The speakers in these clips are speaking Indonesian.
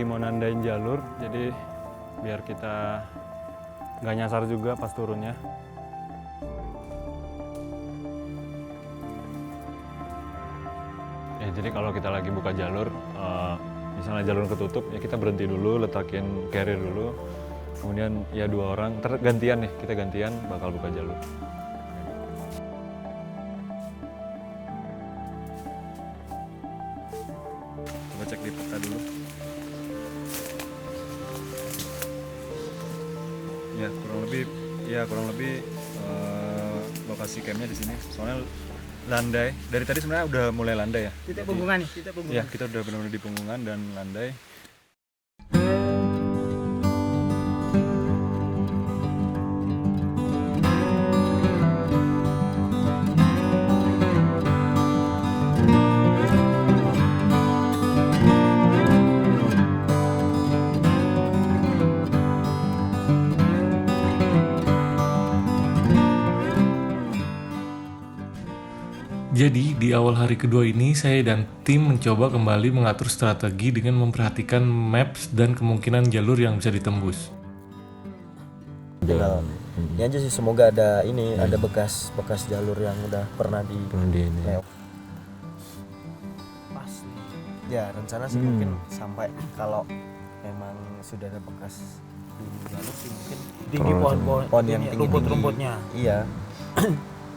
lagi mau nandain jalur, jadi biar kita nggak nyasar juga pas turunnya. Ya, jadi kalau kita lagi buka jalur, misalnya jalur ketutup, ya kita berhenti dulu, letakin carrier dulu. Kemudian ya 2 orang, gantian nih, kita gantian bakal buka jalur. Coba cek di peta dulu. Ya kurang lebih lokasi campnya di sini. Soalnya landai. Dari tadi sebenarnya udah mulai landai ya. Titik punggungan nih, titik punggungan. Ya, kita udah benar-benar di punggungan dan landai. Jadi di awal hari kedua ini saya dan tim mencoba kembali mengatur strategi dengan memperhatikan maps dan kemungkinan jalur yang bisa ditembus. Tinggal ini aja sih, semoga ada ini ada bekas jalur yang udah pernah di lewat. Pas nih. Ya rencana sih mungkin sampai kalau memang sudah ada bekas di jalur sih mungkin Tinggi pohon yang tinggi rumput-rumputnya. Iya.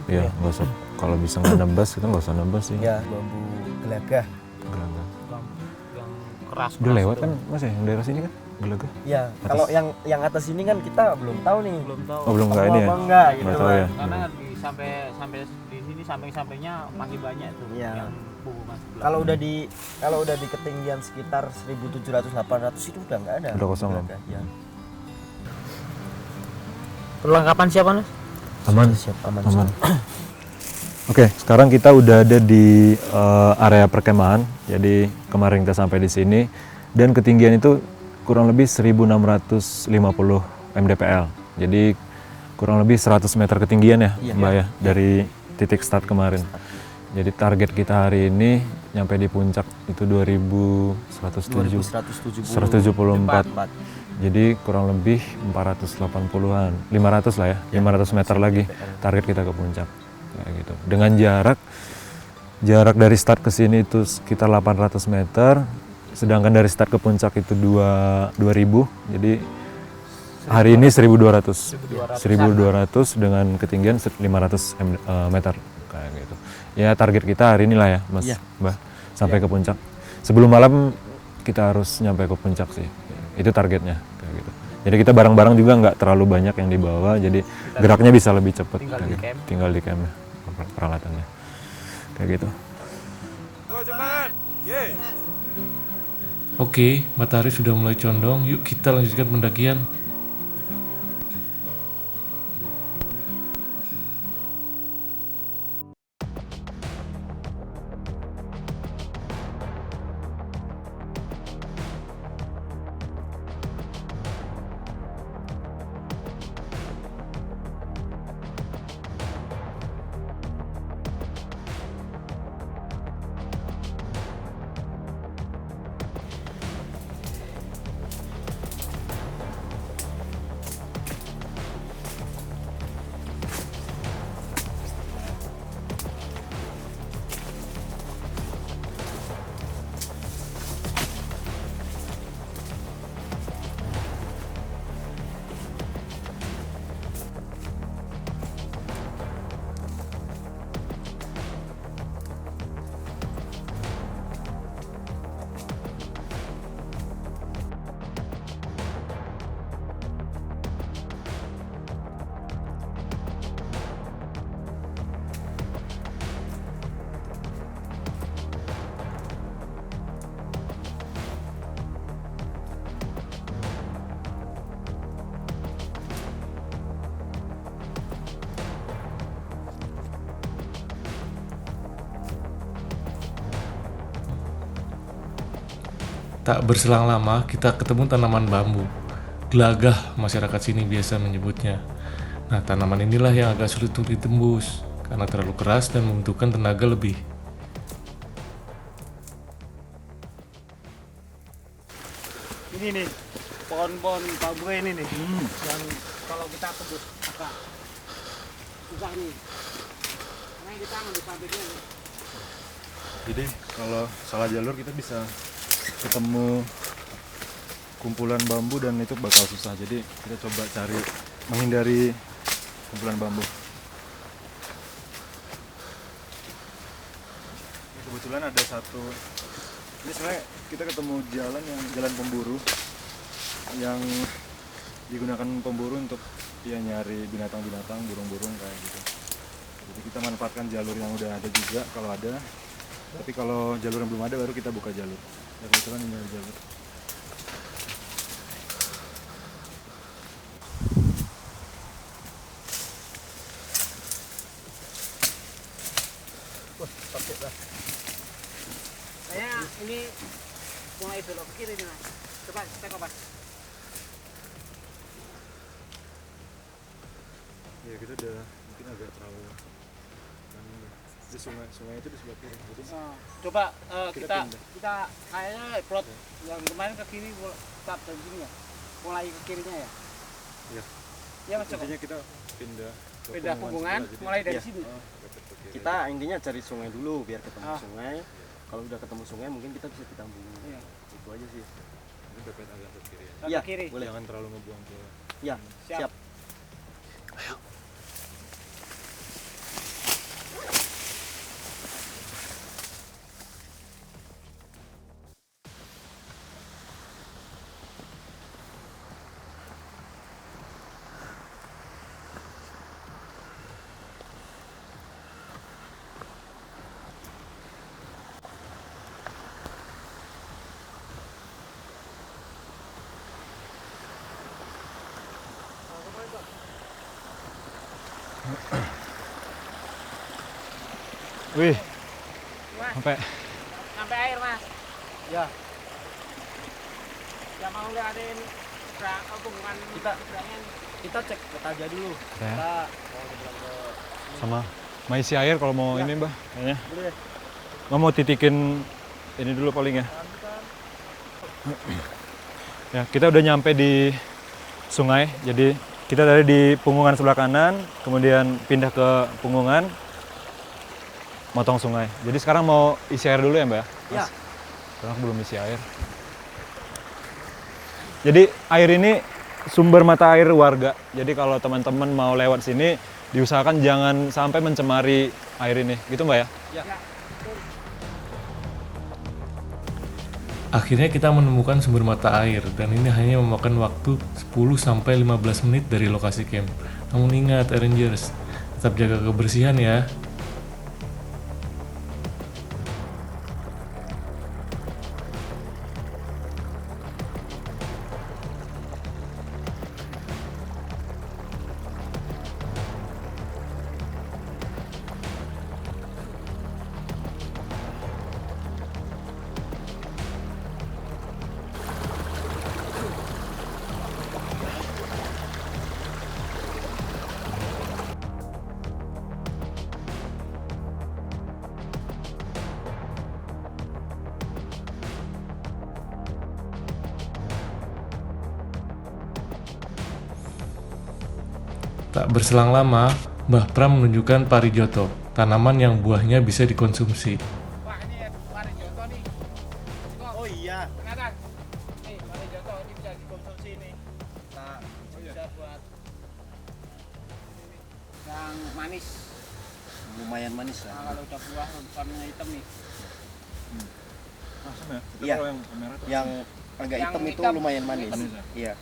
Ya, nggak usah. Kalau bisa nggak nebas, kita nggak usah nebas sih. Ya bambu gelagah. Yang keras. Udah lewat kan, Mas ya? Yang daerah sini kan? Gelagah. Ya kalau yang atas ini kan kita belum tahu nih. Belum tahu. Oh, belum nggak ini ya? Apa enggak gitu. Nggak tahu ya. Karena sampai di sini samping-sampingnya masih banyak tuh Iya. yang punggungan sebelah. Kalau udah di ketinggian sekitar 1.700-800 itu udah nggak ada. Udah kosong kan? Ya. Perlengkapan siapa, Mas? Aman. Siap, aman. Oke, sekarang kita udah ada di area perkemahan. Jadi kemarin kita sampai di sini dan ketinggian itu kurang lebih 1.650 mdpl. Jadi kurang lebih 100 meter ketinggian ya, Mbak ya, dari titik start kemarin. Jadi target kita hari ini nyampe di puncak itu 2.174. Jadi kurang lebih 480-an, 500 lah ya, 500 meter lagi target kita ke puncak. Kayak gitu. Dengan jarak dari start ke sini itu sekitar 800 meter, sedangkan dari start ke puncak itu 2000. Jadi hari ini 1200 dengan ketinggian 500 meter kayak gitu. Ya target kita hari inilah ya, Mas, Mbak, sampai ke puncak. Sebelum malam kita harus nyampe ke puncak sih. Itu targetnya kayak gitu. Jadi kita barang-barang juga nggak terlalu banyak yang dibawa, jadi geraknya bisa lebih cepat. Tinggal di camp peralatannya kayak gitu. Oke, matahari sudah mulai condong, yuk kita lanjutkan pendakian. Tak berselang lama, kita ketemu tanaman bambu. Gelagah masyarakat sini biasa menyebutnya. Nah, tanaman inilah yang agak sulit untuk ditembus karena terlalu keras dan membutuhkan tenaga lebih. ini nih, pohon-pohon bambu ini nih, yang kalau kita tembus agak susah nih. Karena kita ngambil sampingnya nih. Jadi kalau salah jalur kita bisa ketemu kumpulan bambu dan itu bakal susah. Jadi kita coba cari menghindari kumpulan bambu. Ini kebetulan ada satu. Ini sebenarnya kita ketemu jalan pemburu yang digunakan pemburu untuk ya nyari binatang-binatang, burung-burung kayak gitu. Jadi kita manfaatkan jalur yang udah ada juga kalau ada. Tapi kalau jalur yang belum ada baru kita buka jalur. Ya kebetulan ini ada jalur. Saya ini mulai belok kiri nih mas. Coba cek apa? Ya kita udah mungkin agak terlalu kan di sungai itu di sebelah kiri. Jadi Coba Kita kita kayaknya plot yang kemarin ke kiri start dari sini ya. Mulai ke kirinya ya. Iya. Iya mas coba. intinya kita pindah ke Beda hubungan sebelah, jadi mulai dari Iya. sini. dekat ke kiri. Kita intinya cari sungai dulu biar ketemu Ah. sungai. Kalau udah ketemu sungai mungkin kita bisa ditambung. Iya. Itu aja sih. Ini bebet agak ke kiri ya. Iya, Ke kiri. boleh. Jangan terlalu ngebuang ke Ya, Siap. siap. Wih, Mas, sampai air mas. Ya, Ya mau liatin hubungan seberangnya. kita cek peta aja dulu. ya. Kita mau bilang ke Sama mau isi air kalau mau Ya. ini mbah kayaknya. boleh. Mbah mau titikin ini dulu paling ya. Ya kita udah nyampe di sungai. Jadi kita dari di Punggungan sebelah kanan, kemudian pindah ke Punggungan, motong sungai. Jadi sekarang mau isi air dulu ya mbak? Ya. Sekarang belum isi air. Jadi air ini sumber mata air warga. Jadi kalau teman-teman mau lewat sini, diusahakan jangan sampai mencemari air ini. Gitu mbak ya? Akhirnya kita menemukan sumber mata air dan ini hanya memakan waktu 10-15 menit dari lokasi camp. Namun ingat Rangers, tetap jaga kebersihan ya. Tak berselang lama, Mbah Pram menunjukkan parijoto, tanaman yang buahnya bisa dikonsumsi. Wah ini parijoto nih. Oh iya. Ternyata nih parijoto ini bisa dikonsumsi nih. Nah, Bisa buat ini, yang manis. lumayan manis Nah, lah. kalau udah buah warnanya hitam nih. Asam ya? Iya. Kalau yang merah tuh Yang agak Yang hitam itu hitam. lumayan manis. Manis ya? Iya.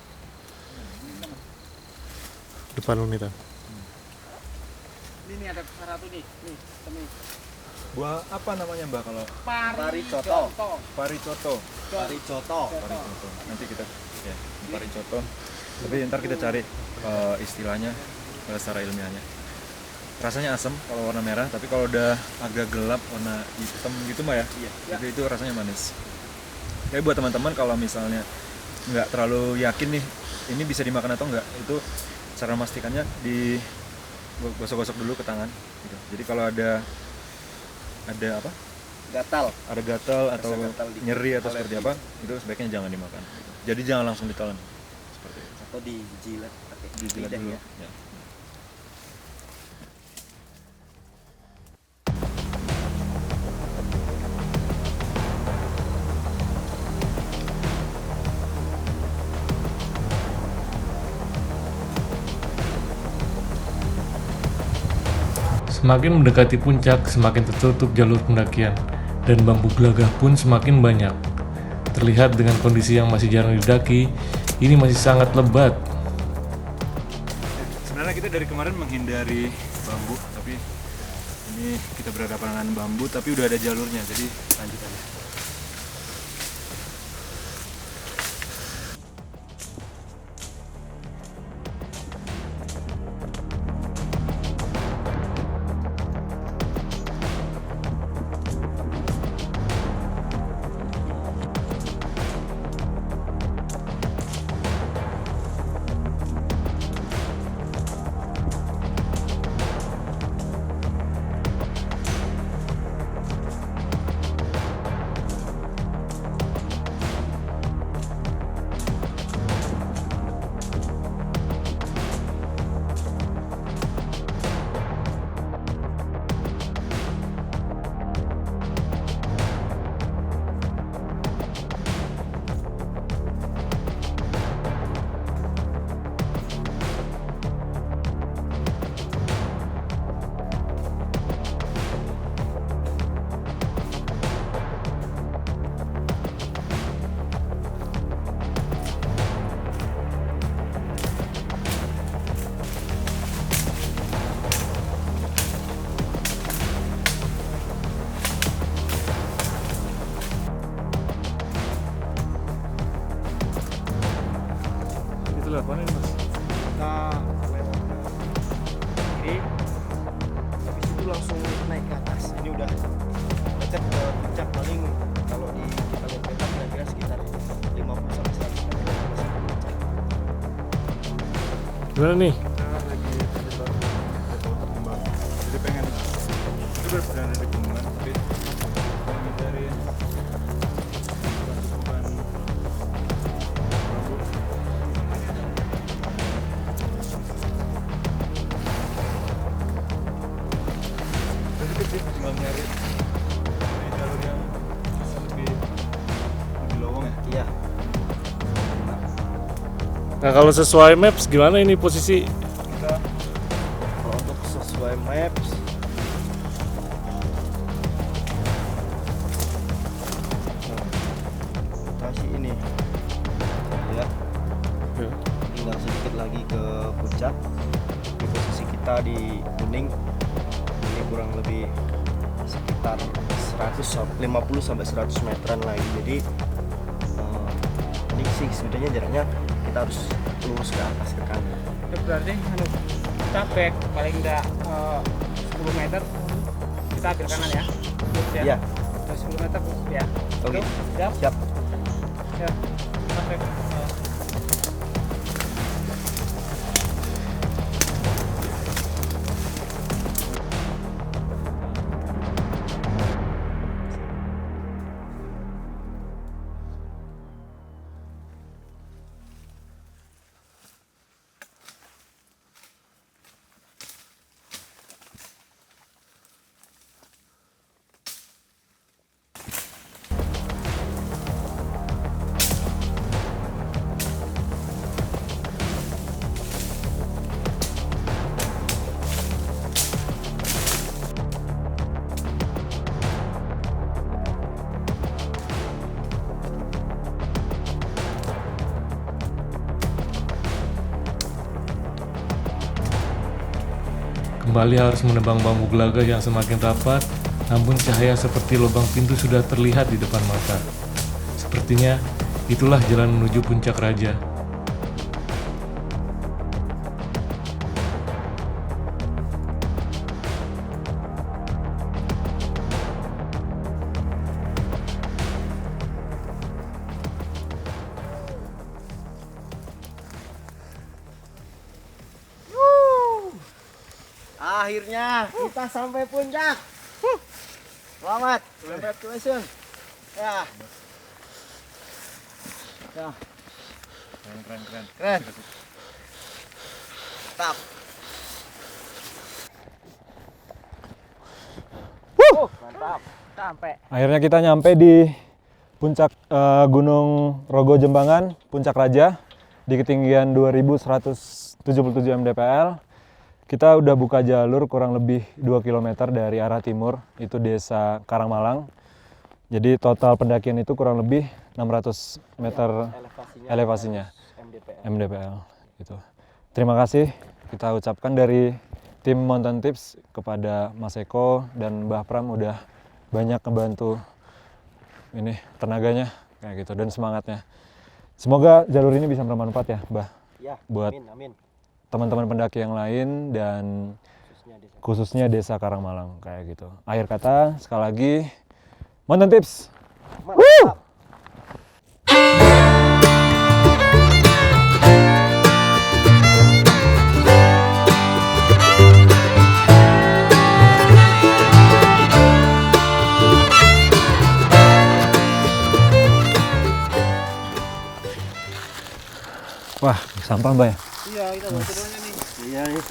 Depan Unita. Ini ada satu nih nih. buah apa namanya mbak kalau Parijoto. paricoto? Parijoto. Paricoto. Nanti kita ya paricoto. Tapi ntar kita cari istilahnya secara ilmiahnya. Rasanya asam kalau warna merah, tapi kalau udah agak gelap warna hitam gitu mbak ya. Iya. Jadi itu rasanya manis. Tapi buat teman-teman kalau misalnya nggak terlalu yakin nih ini bisa dimakan atau enggak, itu cara memastikannya di gosok-gosok dulu ke tangan gitu. Jadi kalau ada Gatal. gatal atau gatal dikit, nyeri atau alergi. seperti apa, itu sebaiknya jangan dimakan. Jadi jangan langsung ditelan. Seperti itu. Atau dijilat pakai Dijilat lidah dulu. ya. Ya. Semakin mendekati puncak, semakin tertutup jalur pendakian, dan bambu gelagah pun semakin banyak. Terlihat dengan kondisi yang masih jarang didaki, ini masih sangat lebat. Sebenarnya kita dari kemarin menghindari bambu, tapi ini kita berhadapan dengan bambu, tapi udah ada jalurnya, jadi lanjut aja. Itu lewat mana ini, Mas? Kita lewat ke kiri, habis itu langsung naik ke atas. Ini udah dekat ke puncak, paling kalau kita lihat peta kira-kira sekitar 50 sampai 100 meter dari puncak. Gimana nih? Kita lagi terjebak jadwal perkembangan. Jadi pengen itu berperdana di gunungan, tapi menghindari tumpukan bambu. Sedikit sih, tinggal nyari jalur yang bisa lebih lowong ya. Iya. Nah, kalau sesuai maps gimana ini posisi? Kita Kalau untuk sesuai maps, lokasi ini ya, tinggal sedikit lagi ke puncak. Di posisi kita di kuning ini kurang lebih sekitar 150 sampai 100 meteran lagi. Jadi ini sih sebenarnya jaraknya kita harus lurus ke atas ke kanan. Itu berarti kita back paling enggak 10 meter kita ambil kanan ya. Terus ya. Iya. Terus 10 meter ya. Oke. Tuh, siap. Siap. Ya. Kita back. Kembali harus menebang bambu gelagah yang semakin rapat, namun cahaya seperti lubang pintu sudah terlihat di depan mata. Sepertinya itulah jalan menuju puncak raja. Akhirnya kita sampai puncak. Selamat, congratulations. Ya. Ya. Keren. Mantap. Mantap. Sampai. Akhirnya kita nyampe di puncak Gunung Rogo Jembangan, Puncak Raja, di ketinggian 2177 mdpl. Kita udah buka jalur kurang lebih 2 km dari arah timur, itu desa Karangmalang. Jadi total pendakian itu kurang lebih 600 meter elevasinya, mdpl. Gitu. Terima kasih kita ucapkan dari tim Mountain Tips kepada Mas Eko dan Mbah Pram udah banyak ngebantu ini tenaganya kayak gitu dan semangatnya. Semoga jalur ini bisa bermanfaat ya, Mbah. Ya, Buat amin. teman-teman pendaki yang lain dan khususnya desa Karangmalang kayak gitu. Akhir kata sekali lagi Mountain Tips. Mantap. Wah, sampah Mbak ya? Iya, kita bawa turunnya nih. Iya nih.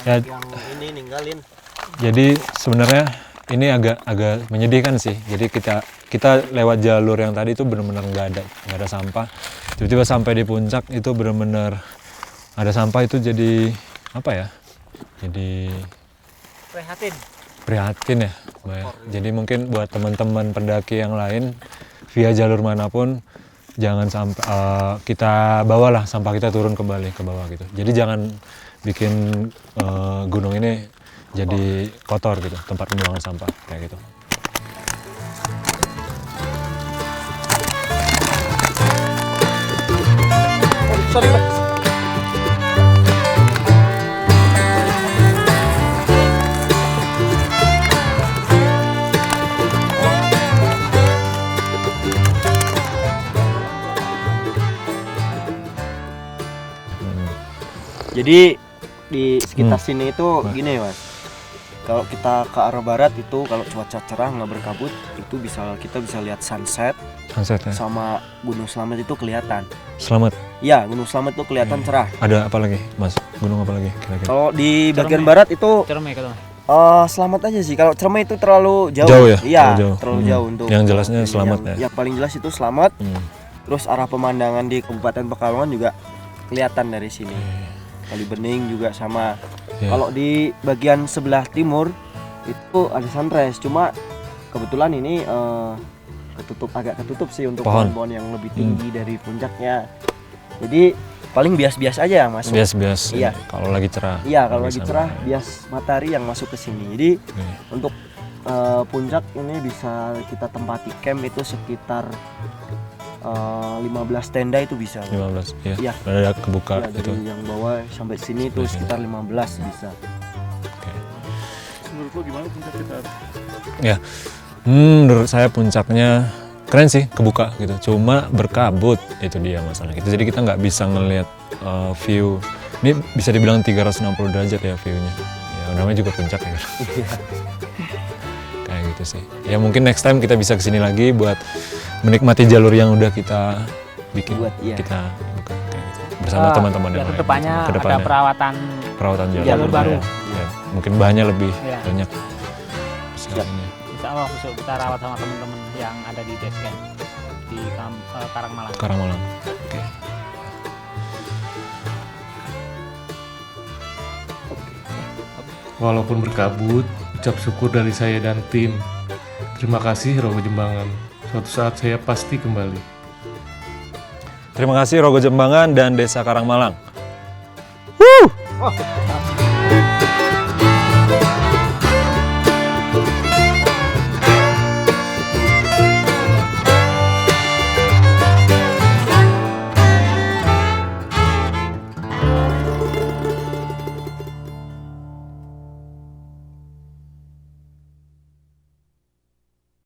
Ya, Yang ini ninggalin. jadi sebenarnya ini agak menyedihkan sih. Jadi kita lewat jalur yang tadi itu benar-benar nggak ada sampah. Tiba-tiba sampai di puncak itu benar-benar ada sampah, itu jadi apa ya? Jadi prihatin ya, Mbak ya. Jadi mungkin buat teman-teman pendaki yang lain via jalur manapun jangan sampai kita bawalah sampah kita turun kembali ke bawah gitu. Jadi jangan bikin gunung ini jadi kotor gitu, tempat pembuangan sampah kayak gitu. Sorry, Pak. Jadi di sekitar sini itu gini Mas, kalau kita ke arah barat itu kalau cuaca cerah nggak berkabut itu kita bisa lihat sunset Sunset ya. sama Gunung Slamet itu kelihatan. Selamat. Ya, Gunung Slamet itu kelihatan cerah. Ada apa lagi, Mas? Gunung apa lagi kira-kira? Kalau di bagian Cermai. barat itu Cermai katanya. Selamat aja sih. Kalau Cermai itu terlalu jauh. Jauh ya? Iya, Terlalu jauh. terlalu jauh untuk Yang jelasnya Selamat ya? Yang paling jelas itu Selamat. Hmm. Terus arah pemandangan di Kabupaten Pekalongan juga kelihatan dari sini. Kali Bening juga sama. Ya. Kalau di bagian sebelah timur itu ada sunrise. Cuma kebetulan ini agak ketutup sih untuk Pohon. pohon-pohon yang lebih tinggi dari puncaknya. Jadi paling bias-bias aja masuk. Bias-bias. Iya. Kalau lagi cerah. Iya, kalau lagi Sama. cerah bias matahari yang masuk ke sini. Jadi Oke. untuk puncak ini bisa kita tempati camp itu sekitar 15 tenda itu bisa. 15 ya. Iya. Ada kebuka Ya, itu. dari yang bawah sampai sini itu Sampai sini. sekitar 15 bisa. Oke. Menurut lo gimana puncak kita? Ya. Menurut saya puncaknya keren sih, kebuka gitu. Cuma berkabut, itu dia masalah gitu. Jadi kita nggak bisa ngelihat view. Ini bisa dibilang 360 derajat ya view-nya. Ya namanya juga puncak ya. Kayak gitu sih. Ya mungkin next time kita bisa kesini lagi buat menikmati jalur yang udah kita bikin. Buat, iya. Kita buka kayak gitu. Bersama teman-teman yang Ya, lain. kedepannya ada Kedepannya. perawatan jalur, jalur baru. Ya, mungkin bahannya lebih Iya. banyak. Siap. Ini. Insya Allah besok kita rawat sama teman-teman yang ada di base camp di Karangmalang. Karangmalang. Oke. Walaupun berkabut, ucap syukur dari saya dan tim. Terima kasih Rogo Jembangan. Suatu saat saya pasti kembali. Terima kasih Rogo Jembangan dan Desa Karangmalang. Oh,